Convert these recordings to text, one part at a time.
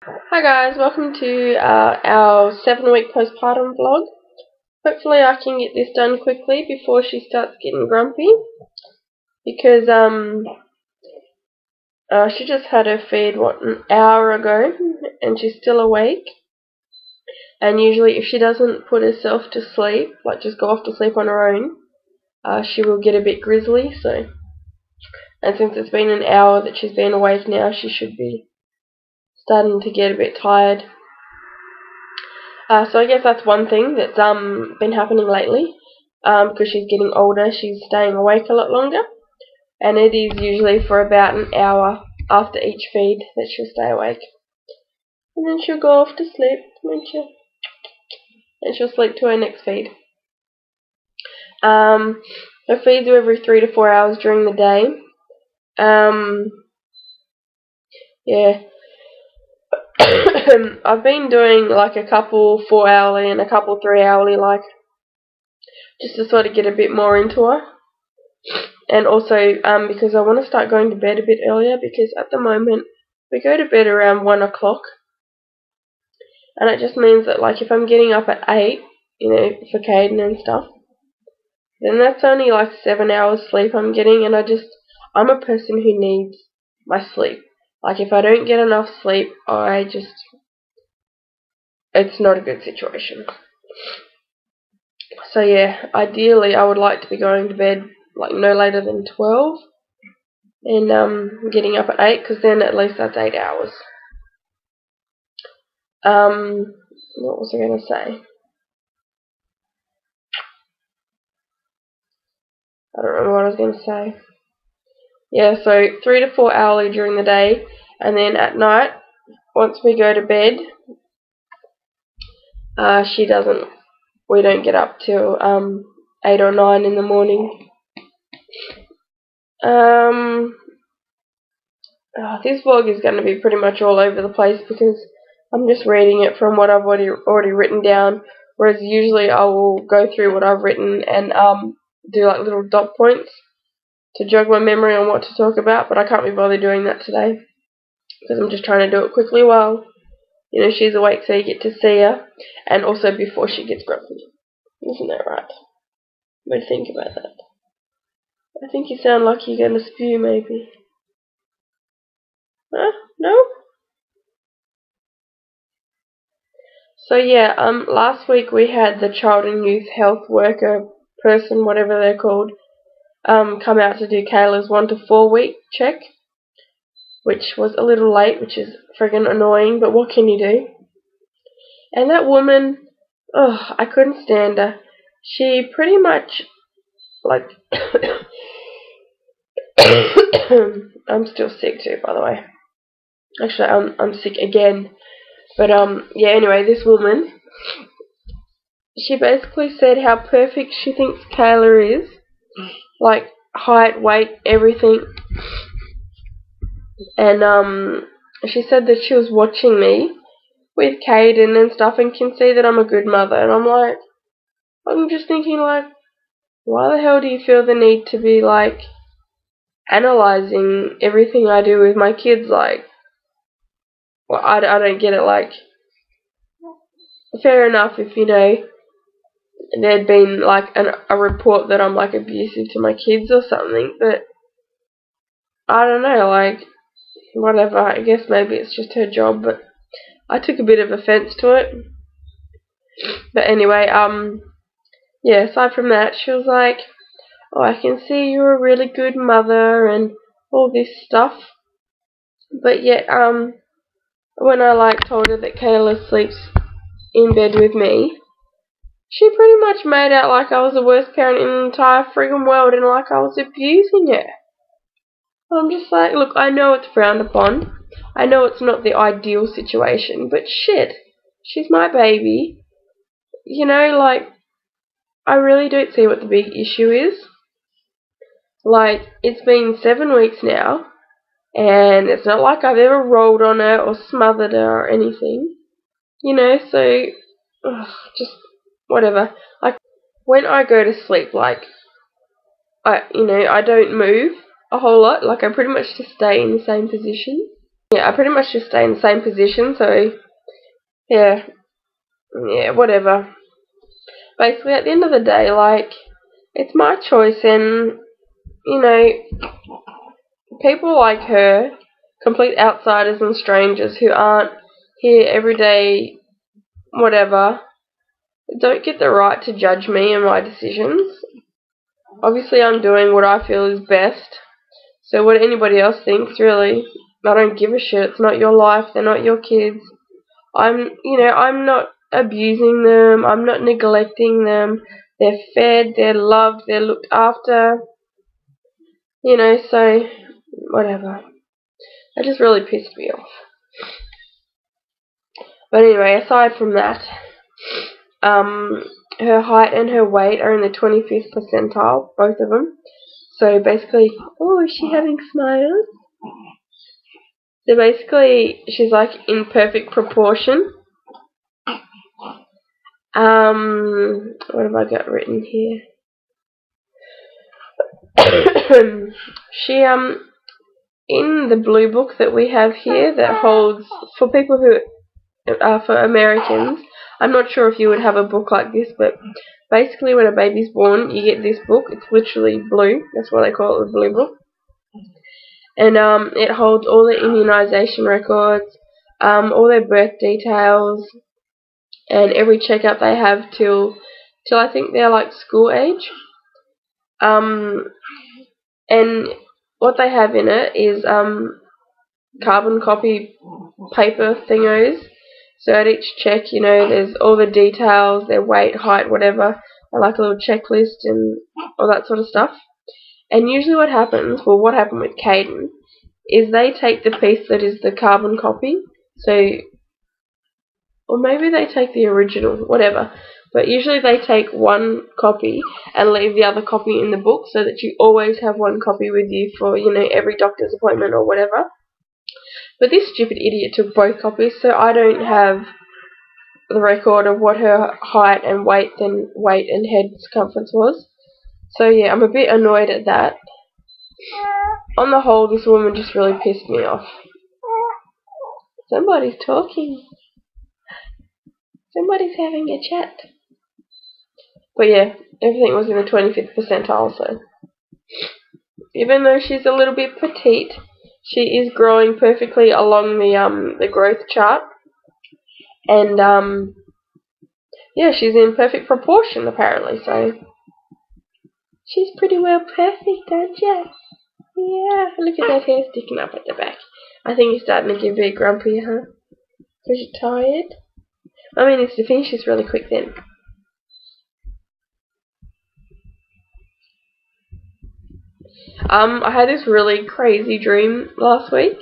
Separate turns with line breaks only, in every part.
Hi guys, welcome to our 7-week postpartum vlog. Hopefully I can get this done quickly before she starts getting grumpy, because she just had her feed an hour ago and she's still awake. And usually if she doesn't put herself to sleep, like just go off to sleep on her own, she will get a bit grizzly. And since it's been an hour that she's been awake now, she should be starting to get a bit tired. So I guess that's one thing that's been happening lately. Because she's getting older, she's staying awake a lot longer, and it is usually for about an hour after each feed that she'll stay awake, and then she'll go off to sleep, and she'll sleep to her next feed. Her feeds are every 3 to 4 hours during the day. Yeah. I've been doing like a couple 4-hourly and a couple 3-hourly, like just to sort of get a bit more into her. And also because I want to start going to bed a bit earlier, because at the moment we go to bed around 1 o'clock, and it just means that like if I'm getting up at 8, for Caden and stuff, then that's only like 7 hours sleep I'm getting, and I'm a person who needs my sleep. Like if I don't get enough sleep, it's not a good situation. So yeah, ideally I would like to be going to bed like no later than 12 and getting up at 8, because then at least that's 8 hours. What was I going to say? I don't remember what I was going to say. Yeah, so 3 to 4 hourly during the day, and then at night, once we go to bed, we don't get up till 8 or 9 in the morning. This vlog is going to be pretty much all over the place, because I'm just reading it from what I've already written down, whereas usually I will go through what I've written and do like little dot points to jog my memory on what to talk about, but I can't be bothered doing that today, because I'm just trying to do it quickly while she's awake, so you get to see her, and also before she gets grumpy. Isn't that right? What do you think about that? I think you sound like you're going to spew, maybe. Huh? No? So yeah, last week we had the child and youth health worker person, whatever they're called, come out to do Kayla's 1 to 4 week check, which was a little late, which is friggin' annoying, but what can you do? And that woman, I couldn't stand her. She pretty much, like, I'm still sick too, by the way. Actually, I'm sick again. But yeah, anyway, this woman, she basically said how perfect she thinks Kayla is, like height, weight, everything. And she said that she was watching me with Caden and stuff and can see that I'm a good mother. And I'm just thinking, like, why the hell do you feel the need to be like analyzing everything I do with my kids? Like, well, I don't get it. Like, fair enough if there'd been like a report that I'm like abusive to my kids or something, but I don't know, like, whatever. I guess maybe it's just her job, but I took a bit of offense to it. But anyway, yeah, aside from that, she was like, oh, I can see you're a really good mother and all this stuff. But yet, when I told her that Kayla sleeps in bed with me, she pretty much made out like I was the worst parent in the entire friggin' world and like I was abusing her. I'm just like, look, I know it's frowned upon. I know it's not the ideal situation, but shit, she's my baby. Like, I really don't see what the big issue is. Like, it's been 7 weeks now, and it's not like I've ever rolled on her or smothered her or anything. So, just whatever. Like, when I go to sleep, like, I don't move a whole lot. Like, I pretty much just stay in the same position. yeah, I pretty much just stay in the same position, so yeah, whatever. Basically, at the end of the day, like, it's my choice, and, you know, people like her, complete outsiders and strangers who aren't here every day, whatever, don't get the right to judge me and my decisions. Obviously, I'm doing what I feel is best, so what anybody else thinks, really, I don't give a shit. It's not your life, they're not your kids. I'm not abusing them, I'm not neglecting them. They're fed, they're loved, they're looked after, so whatever. That just really pissed me off. But anyway, aside from that, her height and her weight are in the 25th percentile, both of them. So basically, oh, is she having smiles? So basically, she's like in perfect proportion. What have I got written here? She, in the blue book that we have here that holds, for people who, for Americans, I'm not sure if you would have a book like this, but basically when a baby's born, you get this book. It's literally blue. That's why they call it the blue book. And it holds all the immunization records, all their birth details, and every checkup they have till I think they're like school age. And what they have in it is carbon copy paper thingos. So at each check, there's all the details, their weight, height, whatever, and like a little checklist and all that sort of stuff. And usually what happened with Caden, is they take the piece that is the carbon copy, or maybe they take the original, whatever. But usually they take one copy and leave the other copy in the book so that you always have one copy with you for, every doctor's appointment or whatever. But this stupid idiot took both copies, so I don't have the record of what her height and weight and head circumference was. So yeah, I'm a bit annoyed at that. On the whole, this woman just really pissed me off. Somebody's talking. Somebody's having a chat. But yeah, everything was in the 25th percentile, so even though she's a little bit petite, she is growing perfectly along the growth chart. And yeah, she's in perfect proportion apparently, so she's pretty well perfect, don't you? Yeah, look at that hair sticking up at the back. I think you're starting to get a bit grumpy, huh? Because you're tired? I mean, it's to finish this really quick then. I had this really crazy dream last week.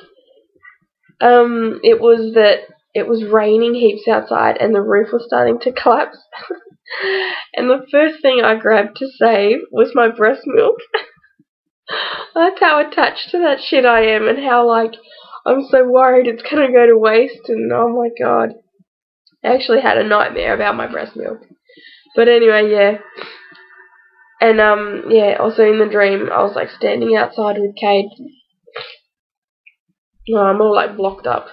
It was that it was raining heaps outside and the roof was starting to collapse. And the first thing I grabbed to save was my breast milk. That's how attached to that shit I am, and how, like, I'm so worried it's gonna go to waste, and oh my god. I actually had a nightmare about my breast milk. But anyway, yeah. And yeah, also in the dream I was like standing outside with Cade. No, I'm all like blocked up.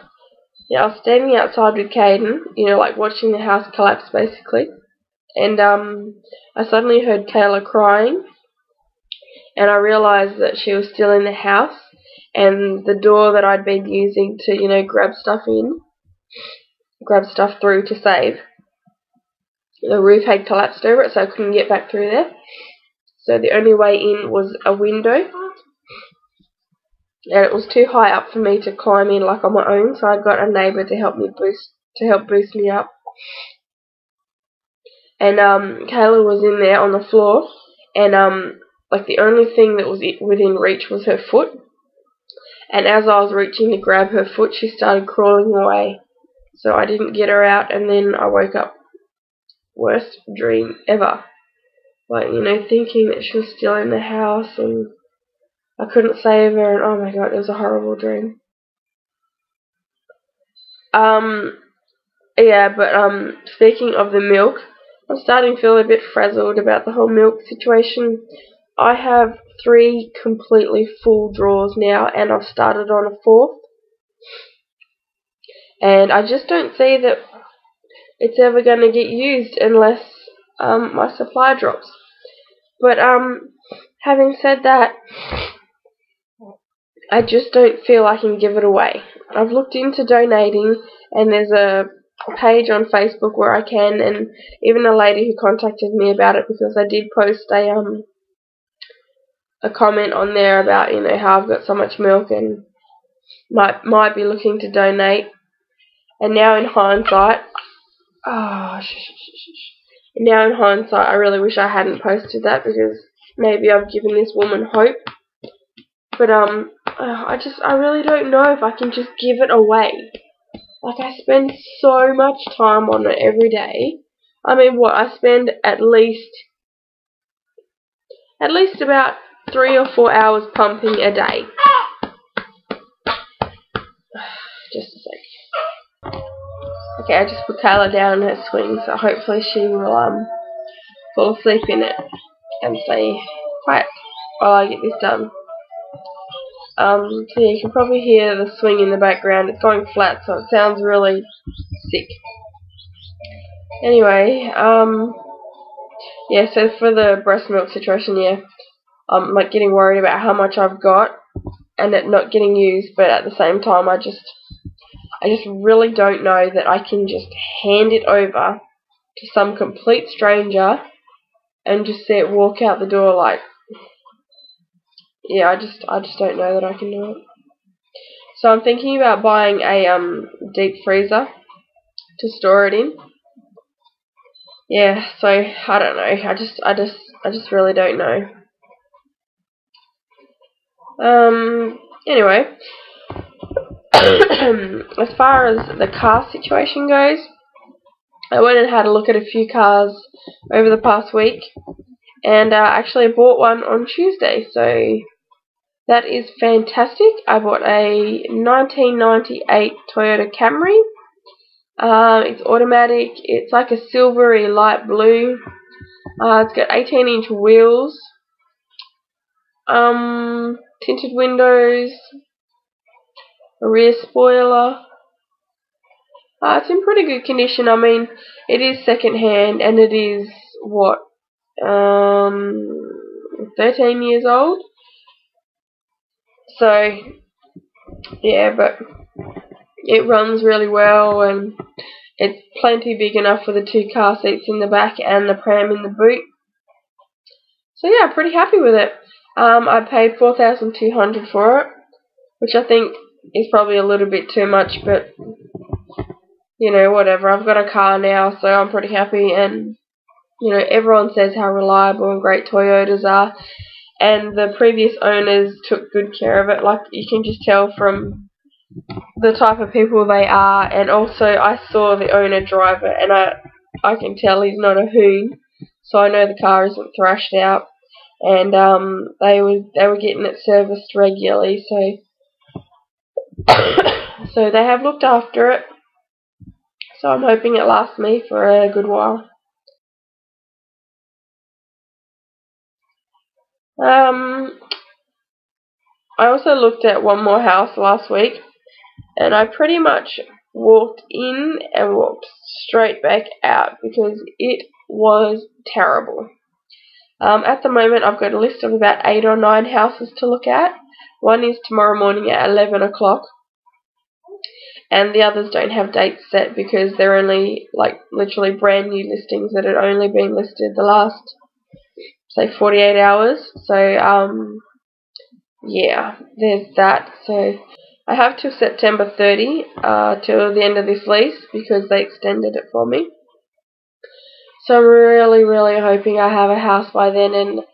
Yeah, I was standing outside with Caden, like watching the house collapse basically. And I suddenly heard Kayla crying, and I realised that she was still in the house, and the door that I'd been using to, grab stuff through to save, the roof had collapsed over it, so I couldn't get back through there. So the only way in was a window, and it was too high up for me to climb in like on my own, so I got a neighbour to help boost me up. And Kayla was in there on the floor, and like the only thing that was within reach was her foot. And as I was reaching to grab her foot, she started crawling away. So I didn't get her out, and then I woke up. Worst dream ever. Like, thinking that she was still in the house and I couldn't save her, and oh my god, it was a horrible dream. Yeah, but speaking of the milk, I'm starting to feel a bit frazzled about the whole milk situation. I have 3 completely full drawers now, and I've started on a 4th. and I just don't see that it's ever going to get used unless my supply drops. But having said that, I just don't feel I can give it away. I've looked into donating, and there's a page on Facebook where I can, and even a lady who contacted me about it because I did post a comment on there about, you know, how I've got so much milk and might be looking to donate. And now in hindsight, now in hindsight, I really wish I hadn't posted that because maybe I've given this woman hope. But I really don't know if I can just give it away. Like, I spend so much time on it every day. I mean, I spend at least about 3 or 4 hours pumping a day. Just a sec. Okay, I just put Kayla down in her swing, so hopefully she will fall asleep in it and stay quiet while I get this done. So yeah, you can probably hear the swing in the background. It's going flat, so it sounds really sick. Anyway, yeah, so for the breast milk situation, yeah, I'm like getting worried about how much I've got and it not getting used, but at the same time, I just really don't know that I can just hand it over to some complete stranger and just see it walk out the door. Like, yeah, I just don't know that I can do it. So I'm thinking about buying a deep freezer to store it in. Yeah, so I don't know. I just really don't know. Anyway, as far as the car situation goes, I went and had a look at a few cars over the past week, and actually bought one on Tuesday, so that is fantastic. I bought a 1998 Toyota Camry. It's automatic. It's like a silvery light blue. It's got 18-inch wheels, tinted windows, a rear spoiler. It's in pretty good condition. I mean, it is second hand, and it is, what, 13 years old. So, yeah, but it runs really well, and it's plenty big enough for the 2 car seats in the back and the pram in the boot. So yeah, pretty happy with it. I paid $4,200 for it, which I think is probably a little bit too much, but you know, whatever. I've got a car now, so I'm pretty happy, and you know, everyone says how reliable and great Toyotas are, and the previous owners took good care of it. Like, you can just tell from the type of people they are, and also I saw the owner drive it, and I can tell he's not a hoon, so I know the car isn't thrashed out, and they were getting it serviced regularly, so so they have looked after it, so I'm hoping it lasts me for a good while. I also looked at one more house last week, and I pretty much walked in and walked straight back out because it was terrible. At the moment, I've got a list of about 8 or 9 houses to look at. One is tomorrow morning at 11 o'clock, and the others don't have dates set because they're only, like, literally brand new listings that had only been listed the last, say, 48 hours. So, yeah, there's that. So I have till September 30, till the end of this lease, because they extended it for me. So I'm really, really hoping I have a house by then and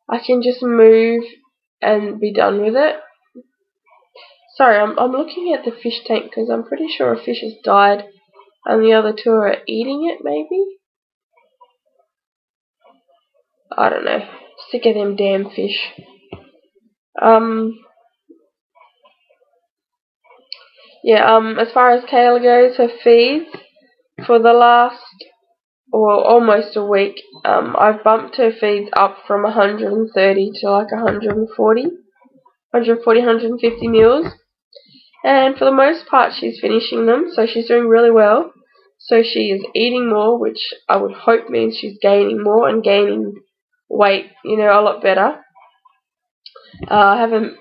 I can just move and be done with it. Sorry, I'm looking at the fish tank because I'm pretty sure a fish has died and the other 2 are eating it, maybe? I don't know. Sick of them damn fish. Yeah, as far as Kayla goes, her feeds, for the last, or almost a week, I've bumped her feeds up from 130 to like 140, 150 meals, And for the most part, she's finishing them, so she's doing really well. So she is eating more, which I would hope means she's gaining more and gaining weight, a lot better. I have a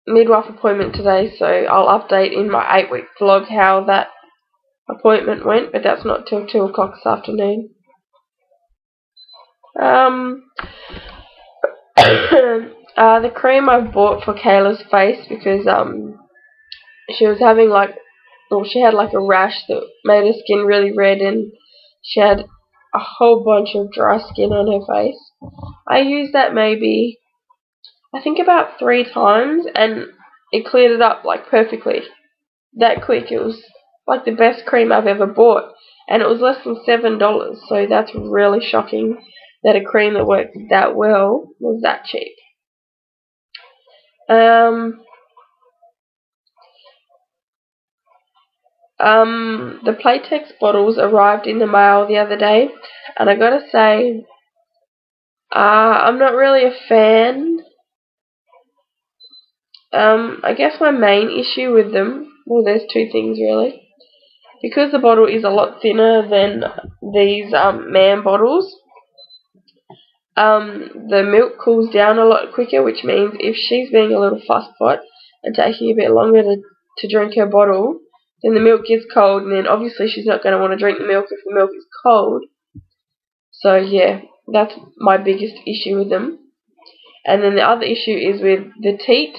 midwife appointment today, so I'll update in my 8-week vlog how that appointment went, but that's not till 2 o'clock this afternoon. The cream I've bought for Kayla's face because she was having she had like a rash that made her skin really red, and she had a whole bunch of dry skin on her face. I used that maybe, I think about 3 times, and it cleared it up like perfectly. That quick. It was like the best cream I've ever bought, and it was less than $7, so that's really shocking that a cream that worked that well was that cheap. The Playtex bottles arrived in the mail the other day, and I gotta say, I'm not really a fan. I guess my main issue with them, well, there's 2 things really. Because the bottle is a lot thinner than these man bottles, the milk cools down a lot quicker, which means if she's being a little fusspot and taking a bit longer to drink her bottle, then the milk gets cold, and then obviously she's not going to want to drink the milk if the milk is cold. So yeah, that's my biggest issue with them. And then the other issue is with the teat.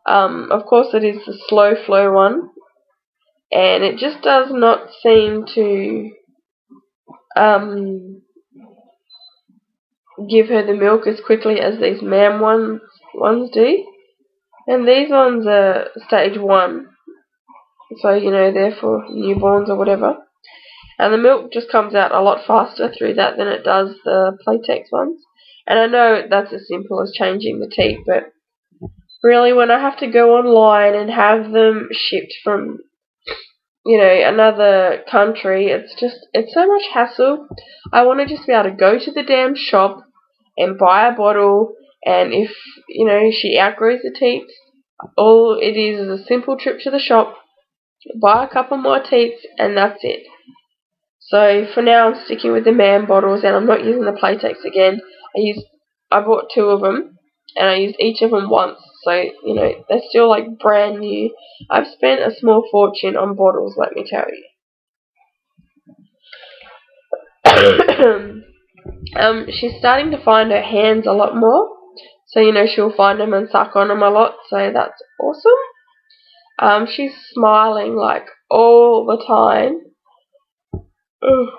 Of course it is the slow flow one, and it just does not seem to give her the milk as quickly as these mam ones do. And these ones are stage 1, so they're for newborns or whatever. And the milk just comes out a lot faster through that than it does the Playtex ones. And I know that's as simple as changing the teat, but really when I have to go online and have them shipped from another country, it's so much hassle. I want to just be able to go to the damn shop and buy a bottle, and if she outgrows the teats, all it is a simple trip to the shop, buy a couple more teats, and that's it. So for now I'm sticking with the man bottles, and I'm not using the Playtex again. I bought 2 of them, and I used each of them once, so they're still like brand new. I've spent a small fortune on bottles, let me tell you. She's starting to find her hands a lot more, so she'll find them and suck on them a lot, so that's awesome. She's smiling like all the time. Ugh.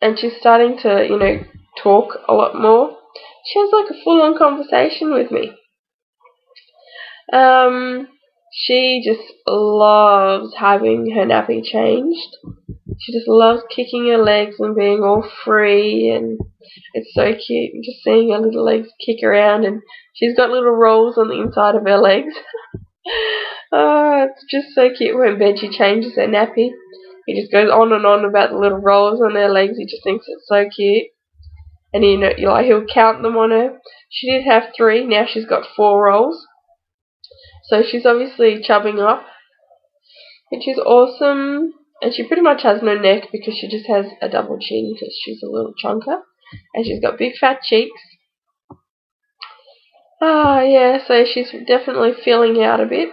And she's starting to talk a lot more. She has like a full-on conversation with me. She just loves having her nappy changed. She just loves kicking her legs and being all free, and it's so cute just seeing her little legs kick around, and she's got little rolls on the inside of her legs. Oh, it's just so cute. When Benji changes her nappy, he just goes on and on about the little rolls on her legs. He just thinks it's so cute. And he'll count them on her. She did have 3, now she's got 4 rolls. So she's obviously chubbing up, which is awesome. And she pretty much has no neck because she just has a double chin because she's a little chunker. And she's got big fat cheeks. Yeah, so she's definitely filling out a bit.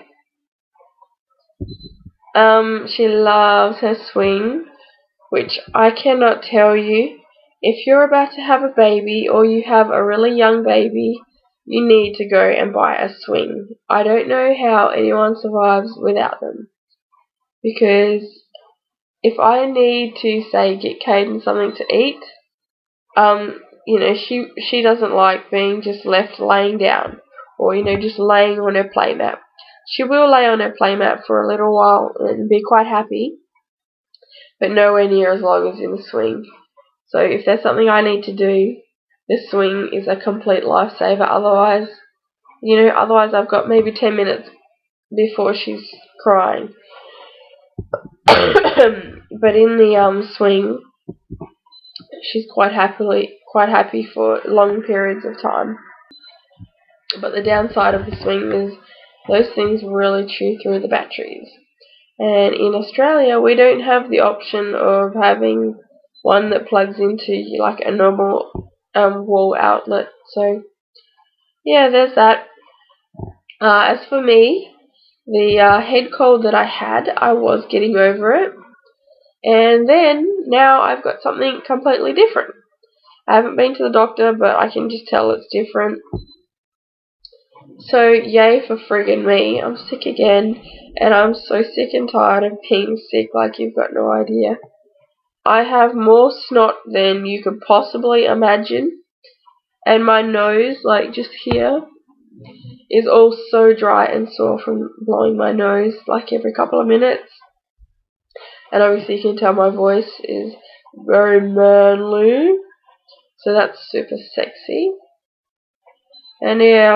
She loves her swing, which I cannot tell you. If you're about to have a baby or you have a really young baby, you need to go and buy a swing. I don't know how anyone survives without them. Because if I need to, say, get Caden something to eat, she doesn't like being just left laying down or, just laying on her playmat. She will lay on her playmat for a little while and be quite happy, but nowhere near as long as in the swing. So if there's something I need to do, the swing is a complete lifesaver. Otherwise I've got maybe 10 minutes before she's crying. But in the swing, she's quite happy for long periods of time. But the downside of the swing is those things really chew through the batteries. And in Australia, we don't have the option of having one that plugs into like a normal wall outlet. So yeah, there's that. As for me, the head cold that I had, I was getting over it. And then, now I've got something completely different. I haven't been to the doctor, but I can just tell it's different. So, yay for friggin' me. I'm sick again, and I'm so sick and tired of being sick like you've got no idea. I have more snot than you could possibly imagine, and my nose, like just here, is all so dry and sore from blowing my nose like every couple of minutes. And obviously you can tell my voice is very manly, so that's super sexy. And yeah,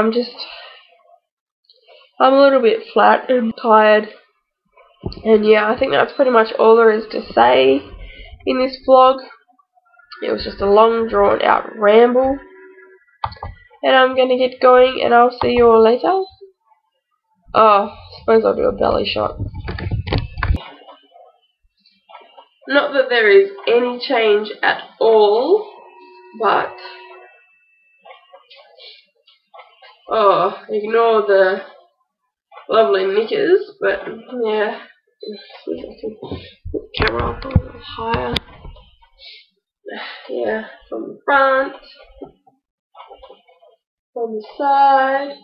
I'm a little bit flat and tired. And yeah, I think that's pretty much all there is to say in this vlog. It was just a long drawn out ramble. And I'm going to get going, and I'll see you all later. Oh, I suppose I'll do a belly shot. Not that there is any change at all, but oh, ignore the lovely knickers, but yeah, see if I can put the camera up a little higher. Yeah, from the front, from the side.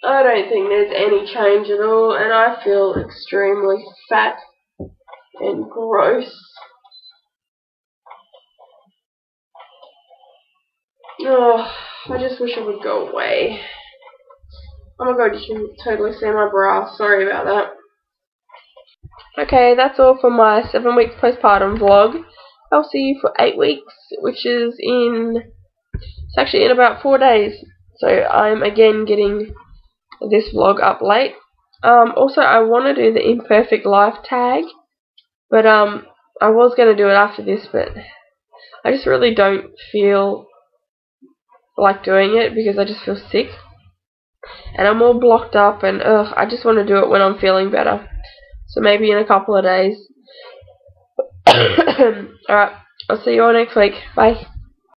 I don't think there's any change at all, and I feel extremely fat and gross. Oh, I just wish it would go away. Oh my god, you can totally see my bra. Sorry about that. Okay, that's all for my 7 weeks postpartum vlog. I'll see you for 8 weeks, which is it's actually in about 4 days. So I'm again getting this vlog up late. Also, I want to do the imperfect life tag, but I was going to do it after this, but I just really don't feel like doing it because I just feel sick. And I'm all blocked up, and I just want to do it when I'm feeling better. So maybe in a couple of days. Alright, I'll see you all next week. Bye.